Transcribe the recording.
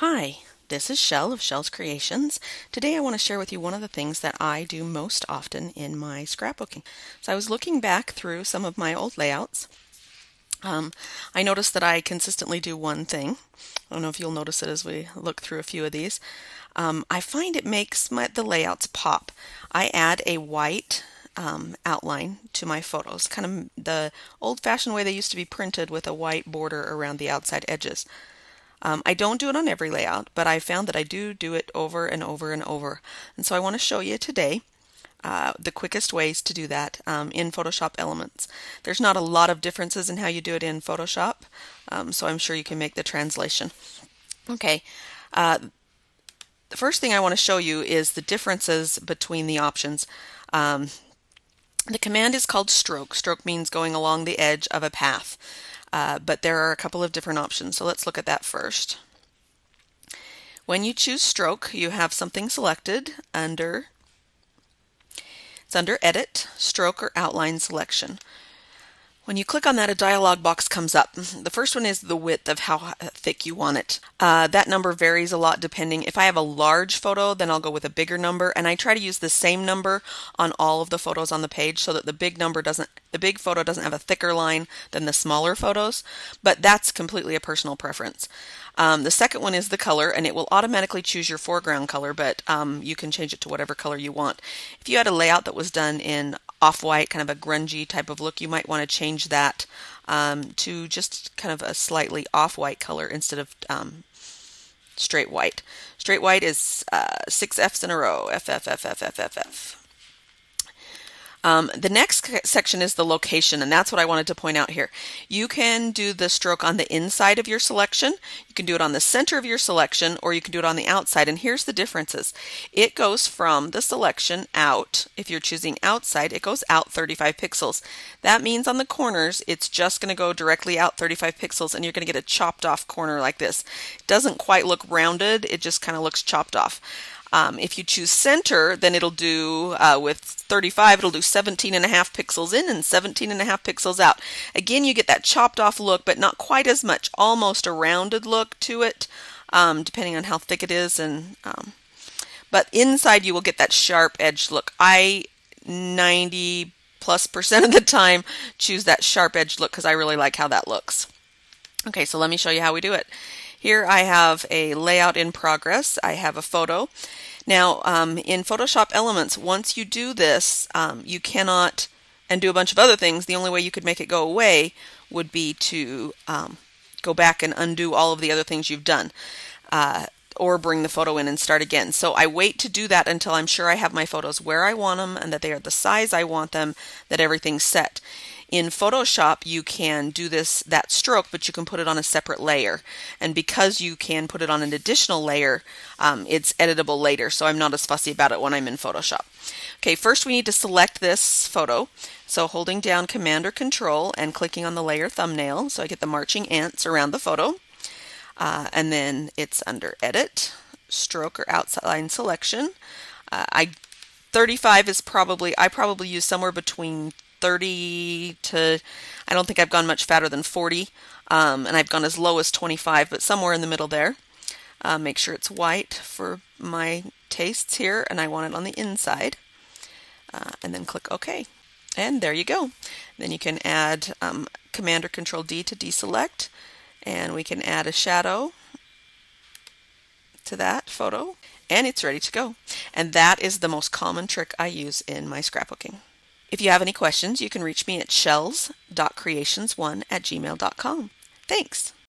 Hi, this is Shell of Shell's Creations. Today I want to share with you one of the things that I do most often in my scrapbooking. So I was looking back through some of my old layouts. I noticed that I consistently do one thing. I don't know if you'll notice it as we look through a few of these. I find it makes the layouts pop. I add a white outline to my photos, kind of the old-fashioned way they used to be printed with a white border around the outside edges. I don't do it on every layout, but I found that I do it over and over and over. And so I want to show you today the quickest ways to do that in Photoshop Elements. There's not a lot of differences in how you do it in Photoshop, so I'm sure you can make the translation. Okay, the first thing I want to show you is the differences between the options. The command is called stroke. Stroke means going along the edge of a path. But there are a couple of different options, so let's look at that first. When you choose stroke, you have something selected under Edit, Stroke or Outline Selection. When you click on that, a dialog box comes up. The first one is the width of how thick you want it. That number varies a lot depending. If I have a large photo, then I'll go with a bigger number, and I try to use the same number on all of the photos on the page so that the big photo doesn't have a thicker line than the smaller photos, but that's completely a personal preference. The second one is the color, and it will automatically choose your foreground color, but you can change it to whatever color you want. If you had a layout that was done in off-white, kind of a grungy type of look, you might want to change that to just kind of a slightly off-white color instead of straight white. Straight white is 6 F's in a row, F, F, F, F, F, F, F. The next section is the location, and that's what I wanted to point out here. You can do the stroke on the inside of your selection, you can do it on the center of your selection, or you can do it on the outside, and here's the differences. It goes from the selection out. If you're choosing outside, it goes out 35 pixels. That means on the corners, it's just going to go directly out 35 pixels, and you're going to get a chopped off corner like this. It doesn't quite look rounded, it just kind of looks chopped off. If you choose center, then it'll do, with 35, it'll do 17.5 pixels in and 17.5 pixels out. Again, you get that chopped off look, but not quite as much, almost a rounded look to it, depending on how thick it is. But inside you will get that sharp edged look. I 90+% of the time choose that sharp edged look because I really like how that looks. Okay, so let me show you how we do it. Here I have a layout in progress. I have a photo. Now in Photoshop Elements, once you do this, you cannot, and do a bunch of other things, the only way you could make it go away would be to go back and undo all of the other things you've done, or bring the photo in and start again. So I wait to do that until I'm sure I have my photos where I want them and that they are the size I want them, that everything's set. In Photoshop, you can do that stroke, but you can put it on a separate layer. And because you can put it on an additional layer, it's editable later, so I'm not as fussy about it when I'm in Photoshop. Okay, first we need to select this photo. So holding down Command or Control and clicking on the layer thumbnail, so I get the marching ants around the photo. And then it's under Edit, Stroke or Outline Selection. 35 is I probably use somewhere between 30 to, I don't think I've gone much fatter than 40, and I've gone as low as 25, but somewhere in the middle there. Make sure it's white for my tastes here, and I want it on the inside. And then click OK. And there you go. Then you can add Command or Control D to deselect, and we can add a shadow to that photo, and it's ready to go. And that is the most common trick I use in my scrapbooking. If you have any questions, you can reach me at shells.creations1@gmail.com. Thanks!